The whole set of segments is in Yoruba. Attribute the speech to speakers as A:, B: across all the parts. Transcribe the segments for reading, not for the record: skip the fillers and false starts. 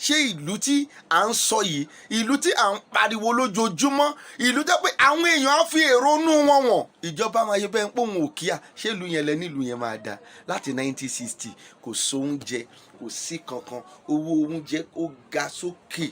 A: ṣé ìlú tí à ń sọ yìí, ìlú tí à ń pariwo lójoojúmọ́, ìlú jẹ́ pé àwọn èèyàn á fi èrònú wọn wọ̀n, ìjọba máa ṣe bẹ́ẹ̀ pé òun ò kíá, ṣé ìlú yẹn lẹ nílùú yẹn máa dáa? Láti 1960 kò sóúnjẹ, kò sí kankan, owó oúnjẹ ó ga sókè,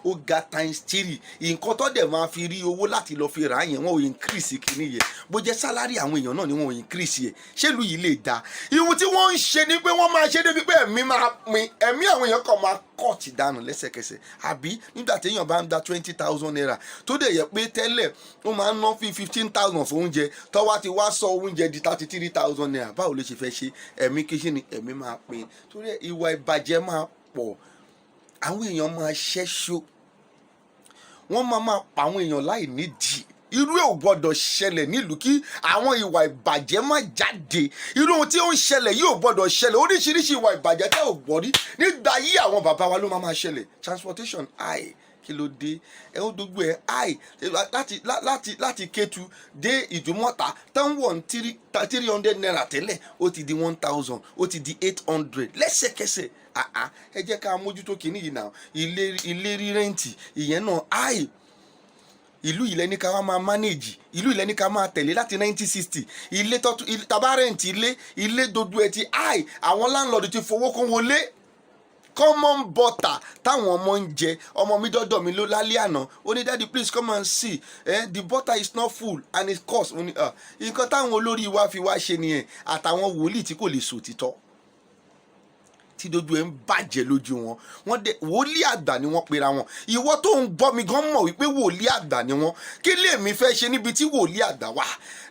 A: ó ga times 3. nǹkan tó dẹ̀ máa fi rí owó láti lọ fi rà yẹn wọn ò increase kìíní yẹn, bó jẹ́ sálárì àwọn èèyàn náà ni wọn ò increase yẹn, ṣé ìlú yìí lè dáa? ìwọ̀n tí wọ́n ń ṣe ni pé wọ́n máa ṣe débi pé ẹ̀mí máa pin, ẹ̀mí àwọn èèyàn kan máa kọ́ọ̀tì dànù lẹ́sẹ̀kẹsẹ̀. àbí nígbà téèyàn bá ń da 20,000 naira tó dẹ̀ yẹ pé tẹ́lẹ̀ ó máa ń ná 15,000 fún oúnjẹ, tọ́wá ti wá sọ oúnjẹ di 33,000 naira, báwo ló ṣe fẹ́ ṣe? ẹ̀mí kìí ni ẹ̀mí máa pin, torí ìwà ìbàjẹ́ máa pọ̀, àwọn èèyàn máa ṣẹ́ṣó, wọ́n máa pa àwọn èèyàn láì nídìí. irú ẹ̀ ò gbọ́dọ̀ ṣẹlẹ̀ nílùú kí àwọn ìwà ìbàjẹ́ má jáde. irú ohun tí ó ń ṣẹlẹ̀ yìí ò gbọ́dọ̀ ṣẹlẹ̀. oríṣiríṣi ìwà ìbàjẹ́ tẹ́ ò gbọ́ rí nígbà yí àwọn bàbá wa ló máa ṣẹlẹ̀. transportation high, kí ló dé? ẹ ó dógbó ẹ high láti Kétu dé Ìdúmọ̀tà tán wọ̀n 300 naira tẹ́lẹ̀ ó ti di 1,000, ó ti di 800 lẹ́sẹ̀kẹsẹ̀. ẹ jẹ́ ká mójútó kìíní yìí náà. ilé rírẹ́ǹtì ìyẹn náà high. ìlú ilẹ̀ ní ká wá máa manage, ìlú ilẹ̀ ní ká máa tẹ̀lé láti 1960. ilé tabarẹ́ǹtì ilé dodo ẹ ti high, àwọn láńlọ́ọ̀dù ti fowó kún wọlé. common butter táwọn ọmọ ń jẹ, ọmọ mi dọ́dọ̀ mi ló lálẹ́ àná, ó ní daddy please come and see, the butter is not full and it cost. nǹkan táwọn olórí wa fi wá ṣe nìyẹn, àtàwọn wòlíì tí kò lè sòtítọ́ tí dojú ẹ ń bàjẹ́ lójú wọn. wọ́n dé wòlíì àgbà ni wọ́n pera wọn. ìwọ tó ń gbọ́ mi gan mọ̀ wípé wòlíì àgbà ni wọ́n. kí lèmi fẹ́ ṣe níbi tí wòlíì àgbà wà?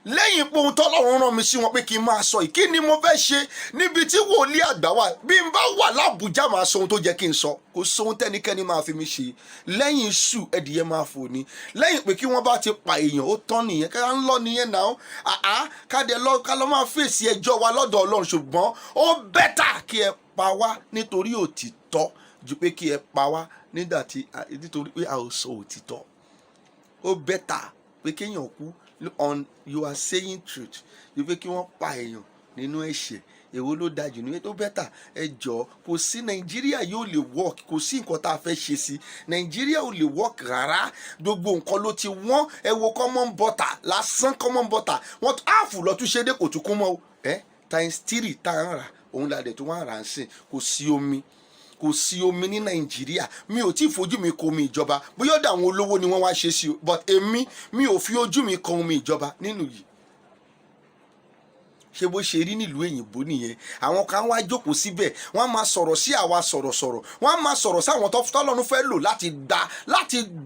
A: lẹ́yìn pé ohun tọ́lọ́run rán mi sí wọn pé kí n máa sọ yìí, kí ni mo fẹ́ ṣe níbi tí wòlíì àgbà wà? bí n bá wà lábùjá máa sọ ohun tó jẹ́ kí n sọ, kò sóhun tẹ́nikẹ́ni máa fi mi ṣe. lẹ́yìn iṣu ẹ̀dìyẹ máa fò ní. lẹ́yìn pé kí wọ́n bá ti pa èèyàn ó tán nìyẹn, ká ń lọ nìyẹn náà. ká lọ máa fèsì ẹjọ́ wa lọ́dọ̀ Ọlọ́run, ṣùgbọ́n ó bẹ́tà kí ẹ pa wá nítorí òtítọ́ ju pé kí ẹ pa wá nítorí pé a ò sọ òtítọ́. ó bẹ́tà pé kéèyàn kú on you are saying truth ju pé kí wọ́n pa èèyàn nínú ẹ̀ṣẹ̀. èwo ló dájú ní tó bẹ́tà? ẹ jọ̀ọ́, kò sí Nàìjíríà yóò lè work, kò sí nǹkan tá a fẹ́ ṣe sí Nàìjíríà ò lè work rárá. gbogbo nǹkan ló ti wọ́n. ẹ wo common butter lásán, common butter wọ́n áàfù lọ́tún ṣe dé kò tún kún mọ́ times 3 tá à ń rà òun la dẹ̀ tó wá rà ń sìn. kò sí omi ní Nàìjíríà. mi ò tí ì fojú mi kan omi ìjọba, bóyá ọ̀dọ̀ àwọn olówó ni wọ́n wá ṣe sí o, but mi ò fi ojú mi kan omi ìjọba nínú yìí. ṣé bó ṣe rí nílùú òyìnbó nìyẹn? àwọn kan wá jókòó síbẹ̀, wọ́n á máa sọ̀rọ̀ sí àwa sọ̀rọ̀sọ̀rọ̀, wọ́n á máa sọ̀rọ̀ sáwọn tọ́lọ́run fẹ́ lò láti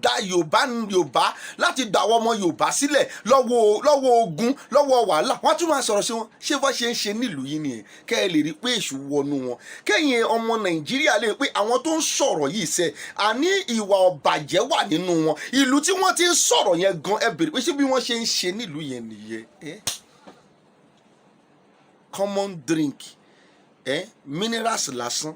A: da Yorùbá láti dà àwọn ọmọ Yorùbá sílẹ̀ lọ́wọ́ ogun, lọ́wọ́ wàhálà. wọ́n á tún máa sọ̀rọ̀ sí wọn. ṣé bó ṣe ń ṣe nílùú yìí nìyẹn? kẹ́ ẹ lè rí pé èṣù wọnú wọn. kẹ́yìn ọmọ Nàìjíríà lè rí pé àwọn tó ń sọ̀rọ̀ yìí ṣe àní ìwà ọ̀bàjẹ́ wà nínú wọn. ìlú tí wọ́n ti ń sọ̀rọ̀ yẹn gan, ẹ bèrè pé ṣé bí wọ́n ṣe ń ṣe nílùú yẹn nìyẹn? common drink minerals lásán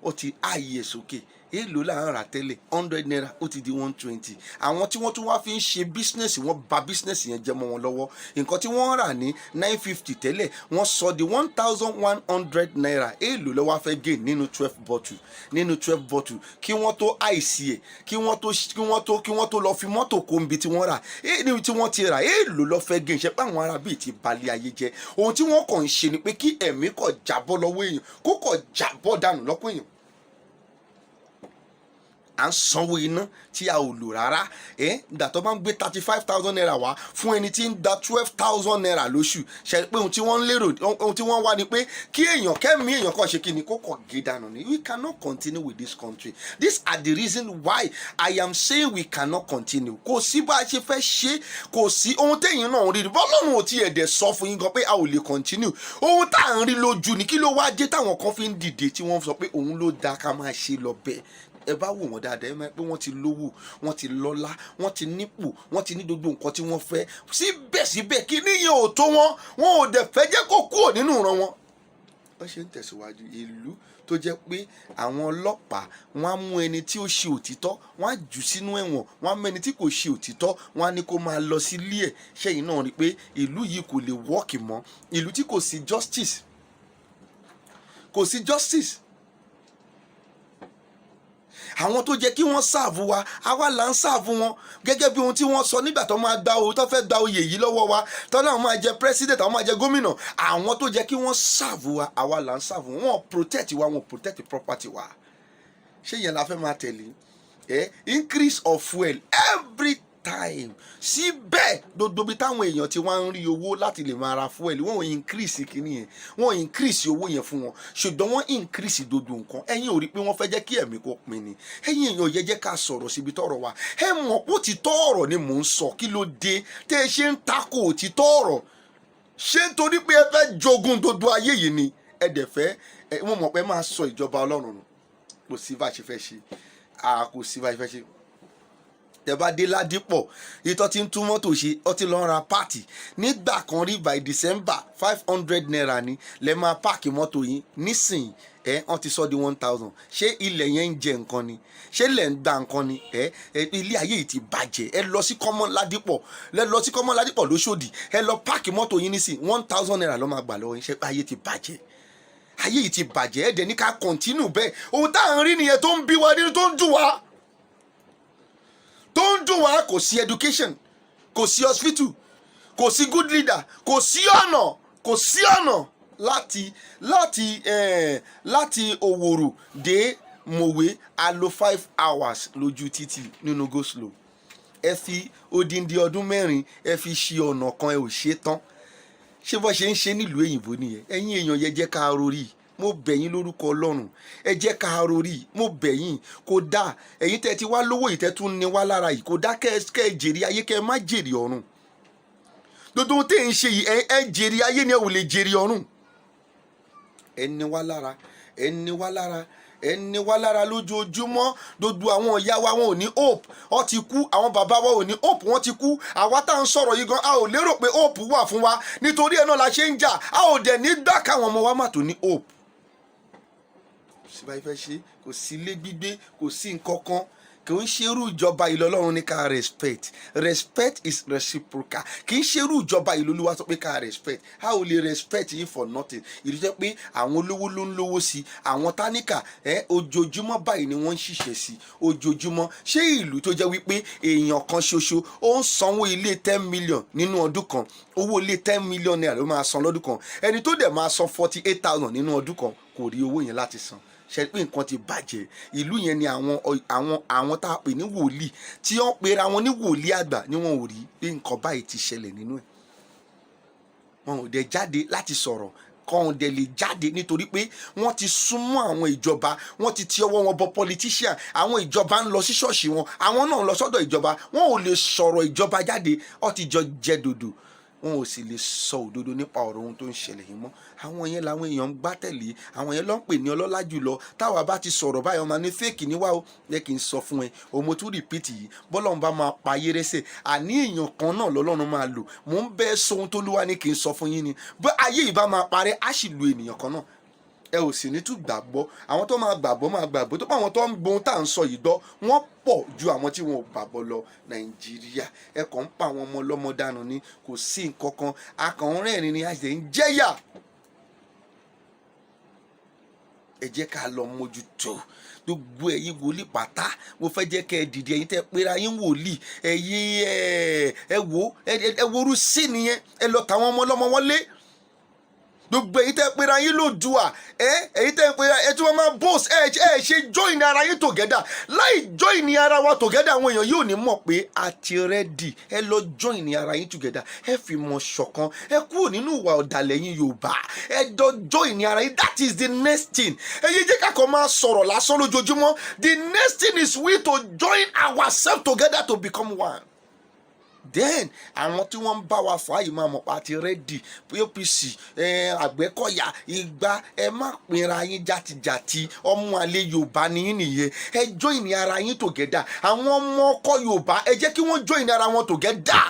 A: ó ti ààyè sókè. èèlò là ń rà tẹ́lẹ̀ 100 naira ó ti di 120. àwọn tí wọ́n tún wá fi ń ṣe business, wọ́n bà business yẹn jẹ́ mọ́ wọn lọ́wọ́. nǹkan tí wọ́n rà ní 950 tẹ́lẹ̀ wọ́n sọ di 1,100 naira. èèlò ló wá fẹ́ gain nínú 12 bottle kí wọ́n tó àìsí ẹ̀, kí wọ́n tó lọ fi mọ́tò kó níbi tí wọ́n rà. níbi tí wọ́n ti rà èèlò ló fẹ́ gain. ṣe pé àwọn ará bíi ti balẹ̀ ayé jẹ́. ohun tí wọ́n kàn ń ṣe ni pé kí ẹ̀mí kó jábọ́ lọ́wọ́ èèyàn, kó kó jábọ́ dànù lọ́pọ̀ èèyàn. à ń sanwó iná tí a ò lò rárá. ìgbà tó bá ń gbé 35,000 naira wá fún ẹni tí ń da 12,000 naira lóṣù, ṣe pé ohun tí wọ́n ń lérò, ohun tí wọ́n wá ni pé kí èèyàn kẹ́mi èèyàn kan ṣe kí ni kó kọ̀ gé dànù ni. We cannot continue with this country. These are the reason why I am saying we cannot continue. kò sí bá a ṣe fẹ́ ṣe, kò sí ohun téèyàn náà ń rí. bọ́lọ́run ò tiẹ̀ dẹ̀ sọ fún yín gan pé a ò lè continue. ohun tá à ń rí lójú ni kí ló wá dé táwọn kan fi ń dìde tí wọ́n sọ pé òun ló dáa ká máa ṣe lọ bẹ́ẹ̀. ẹ bá wò wọ́n dáadáa, ẹ máa pé wọ́n ti lówó, wọ́n ti lọ́lá, wọ́n ti nípò, wọ́n ti ní gbogbo nǹkan tí wọ́n fẹ́. síbẹ̀síbẹ̀ kí níyẹn ò tó wọn ò dẹ̀ fẹ́ jẹ́ kó kúrò nínú ìran wọn. wọ́n ṣe ń tẹ̀síwájú. ìlú tó jẹ́ pé àwọn ọlọ́pàá wọ́n á mú ẹni tí ó ṣe òtítọ́, wọ́n á jù sínú ẹ̀wọ̀n, wọ́n á mú ẹni tí kò ṣe òtítọ́, wọ́n á ní kó máa lọ sílé ẹ̀. ṣẹ́yìn náà rí i pé ìlú yìí kò lè wọ́ọ̀kì mọ́. ìlú tí kò sí justice. àwọn tó jẹ́ kí wọ́n sáàfù wa àwa là ń sáàfù wọn gẹ́gẹ́ bí ohun tí wọ́n sọ nígbà tó máa gba owó tó fẹ́ gba oyè yìí lọ́wọ́ wa tó náà máa jẹ president àwọn máa jẹ gómìnà àwọn tó jẹ́ kí wọ́n sáàfù wa àwa là ń sáàfù wọn protect wa wọn protect property wa ṣé yẹn la fẹ́ máa tẹ̀lé increase of fuel every time síbẹ̀ gbogbo bí táwọn èèyàn ti wá ń rí owó láti lè máa ra fuel wọ́n ò increase kìíní yẹn wọ́n increase owó yẹn fún wọn ṣùgbọ́n wọ́n increase gbogbo nǹkan ẹ̀yin ò rí pé wọ́n fẹ́ jẹ́ kí ẹ̀mí kó pin ni ẹ̀yin èèyàn yẹ jẹ́ ká sọ̀rọ̀ síbi tọ́rọ̀ wa ẹ mọ̀ pé òtítọ́ ọ̀rọ̀ ni mò ń sọ kí ló dé tẹ́ ẹ ṣe ń takò òtítọ́ ọ̀rọ̀ ṣé nítorí pé ẹ fẹ́ jogún gbogbo ayé yìí ni ẹ dẹ̀ fẹ́ wọ́n mọ̀ pé máa sọ ìjọba Ọlọ́run nù kò sí bá a ṣe fẹ́ ṣe kò sí bá a ṣe fẹ́ ṣe tẹ bá dé Ládìpọ̀ ìtọ́ ti ń tún mọ́tò ṣe ọ ti lọ ra páàtì nígbà kan rí by December 500 naira ni lẹ máa páàkì mọ́tò yín nísìnyí wọ́n ti sọ di 1000 ṣé ilẹ̀ yẹn ń jẹ nǹkan ni ṣé ilẹ̀ ń gba nǹkan ni ilé ayé yìí ti bàjẹ́ ẹ lọ sí Common Ládìpọ̀ lóṣòdì ẹ lọ páàkì mọ́tò yín nísìnyí 1000 naira ló máa gbà lọ́wọ́ yín ṣé ayé ti bàjẹ́ ayé yìí ti bàjẹ́ ẹ̀dẹ̀ ní ká kọ̀ntínú bẹ́ẹ̀ ohun tá à ń rí nìyẹn tó ń bí wa nínú tó ń dùn wá kò sí education kò sí hospital kò sí good leader kò sí ọ̀nà láti Òwòrò dé Mòwe a lò 5 hours lójú títì nínú go slow ẹ fi odindi ọdún 4 ẹ fi ṣe ọ̀nà kan ẹ ò ṣe tán ṣé bó ṣe ń ṣe nílùú èyìnbó nìyẹn ẹ̀yin èèyàn yẹ jẹ́ ká rorí mo bẹ̀ yín lórúkọ Ọlọ́run ẹ jẹ́ ká rorí mo bẹ̀ yín kò dáa ẹ̀yin tẹ́ ti wá lówó yìí tẹ́ tún ní wá lára yìí kò dáa kẹ́ ẹ jèrè ayé kẹ́ ẹ má jèrè ọ̀run gbogbo ohun tẹ́ ń ṣe yìí ẹ jèrè ayé ni ẹ ò lè jèrè ọ̀run ẹ ní wá lára lójoojúmọ́ gbogbo àwọn ìyá wa wọn ò ní hope wọ́n ti kú àwọn bàbá wa ò ní hope wọ́n ti kú àwa tá à ń sọ̀rọ̀ yìí gan a ò lérò pé hope wà fún wa nítorí ẹ̀ náà la ṣe ń jà a ò dẹ̀ ní gbà káwọn ọmọ wa má tó ní hope síbáyìí fẹ́ ṣe kò sí ilé gbígbé kò sí nǹkan kan kì í ṣe irú ìjọba ìlú Ọlọ́run ní ká respect is reciprocal kì í ṣe irú ìjọba ìlú Olúwa sọ pé ká respect a ò lè respect yín for nothing ìlú jẹ́ pé àwọn olówó ló ń lówó sí àwọn táníkà ojoojúmọ́ báyìí ni wọ́n ń ṣiṣẹ́ sí ojoojúmọ́ ṣé ìlú tó jẹ́ wípé èèyàn kan ṣoṣo ó ń sanwó ilé 10 million nínú ọdún kan owó ilé 10 million naira ló máa san lọ́dún kan ẹni tó dẹ̀ máa san 48,000 nínú ọdún kan kò rí owó yẹn láti san ṣe pé nǹkan ti bàjẹ́ ìlú yẹn ni àwọn tá a pè ní wòlíì tí wọ́n pera wọn ní wòlíì àgbà ni wọ́n ò rí pé nǹkan báyìí ti ṣẹlẹ̀ nínú ẹ̀ wọn ò dẹ̀ jáde láti sọ̀rọ̀ kan dẹ̀ lè jáde nítorí pé wọ́n ti súnmọ́ àwọn ìjọba wọ́n ti ọwọ́ wọn bọ politician àwọn ìjọba ń lọ sí ṣọ́ọ̀ṣì wọn àwọn náà ń lọ sọ́dọ̀ ìjọba wọn ò lè sọ̀rọ̀ ìjọba jáde ó ti jọ jẹ́ dòdò wọn ò sì lè sọ òdodo nípa ọ̀rọ̀ ohun tó ń ṣẹlẹ̀ yìí mọ́ àwọn yẹn làwọn èèyàn ń gbá tẹ̀lé àwọn yẹn ló ń pè ní ọlọ́lá jùlọ táwa bá ti sọ̀rọ̀ báyọ̀ máa ní fẹ́ẹ̀kì níwá o yẹ kí n sọ fún ẹ òmo tún rìpíìtì yìí bọ́lọ́run bá máa pa ayé rẹ́sẹ̀ àní èèyàn kan náà lọ́lọ́run máa lò mò ń bẹ́ẹ̀ sọ ohun tó lúwa ní kí n sọ fún yín ni bó ayé yìí bá máa parẹ́ á sì lo ènìyàn kan náà ẹ ò sì ní tún gbàgbọ́ àwọn tó máa gbàgbọ́ tó bá àwọn tó ń gbohun tá à ń sọ yìí gbọ́ wọ́n pọ̀ ju àwọn tí wọn ò gbàgbọ́ lọ Nàìjíríà ẹ kàn ń pa àwọn ọmọ ọlọ́mọ dànù ni kò sí nǹkan kan a kàn ń rẹ́rìn ni a sì ń jẹ́yà ẹ jẹ́ ká lọ mójútó gbogbo ẹ̀yin wòlíì pátá mo fẹ́ jẹ́ kẹ́ ẹ dìde ẹ̀yin tẹ́ pera yín wòlíì ẹ̀yin ẹ worú sí nìyẹn ẹ lọ tàwọn ọmọ ọlọ́mọ wọlé gbogbo èyí tẹ́ pera yín lòdùà èyí tẹ́ pera ẹ tí wọ́n máa boss ṣe join ara yín together láì join ara wa together àwọn èèyàn yóò ní mọ̀ pé a ti ready ẹ lọ join ara yín together ẹ fi mọ̀ ṣọ̀kan ẹ kúrò nínú ìwà ọ̀dàlẹ̀ yín Yorùbá ẹ jọ join ara yín that is the next thing ẹ yé jẹ́ ká kàn máa sọ̀rọ̀ lásán lójoojúmọ́ the next thing is we to join ourselves together to become one. Then àwọn tí wọ́n ń bá wa fà yìí máa mọ̀ pa ti rẹ́dì APC Àgbẹ̀kọ̀yà Ìgbà ẹ má pinra yín játijàti ọmọ àlè Yorùbá nìyí nìyẹn ẹ join ara yín together àwọn ọmọ ọkọ Yorùbá ẹ jẹ́ kí wọ́n join ara wọn together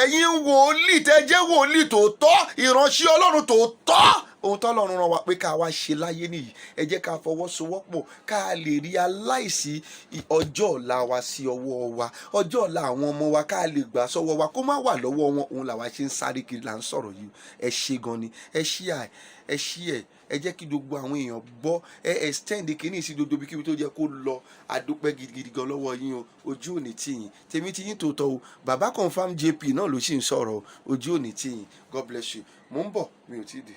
A: ẹ̀yin wòlíì tẹ́ jẹ́ wòlíì tòótọ́ ìránṣẹ́ Ọlọ́run tòótọ́ ohun tọ́lọ́run rán wa pé ká wá ṣe láyé nìyí. Ẹ jẹ́ ká fọwọ́sowọ́pọ̀ ká lè rí aláìsí ọjọ́ ọ̀la wa sí ọwọ́ wa, ọjọ́ ọ̀la àwọn ọmọ wa ká lè gbà sọ́wọ́ wa kó má wà lọ́wọ́ wọn. Òun làwa ṣe ń sáré kiri là ń sọ̀rọ̀ yìí. Ẹ ṣe gan ni, ẹ ṣí ẹ jẹ́ kí gbogbo àwọn èèyàn gbọ́, ẹ extend kìíní sí gbogbo ibikíbi tó jẹ́ kó lọ. Adúpẹ́ gidigidi gan lọ́wọ́ yín o, ojú òní tì yín, tèmi ti yín tòótọ́ o. Baba Confirm JP náà ló sì ń sọ̀rọ̀, ojú òní tì yín. God bless you. Mo ń bọ̀, mi ò tí ì dé.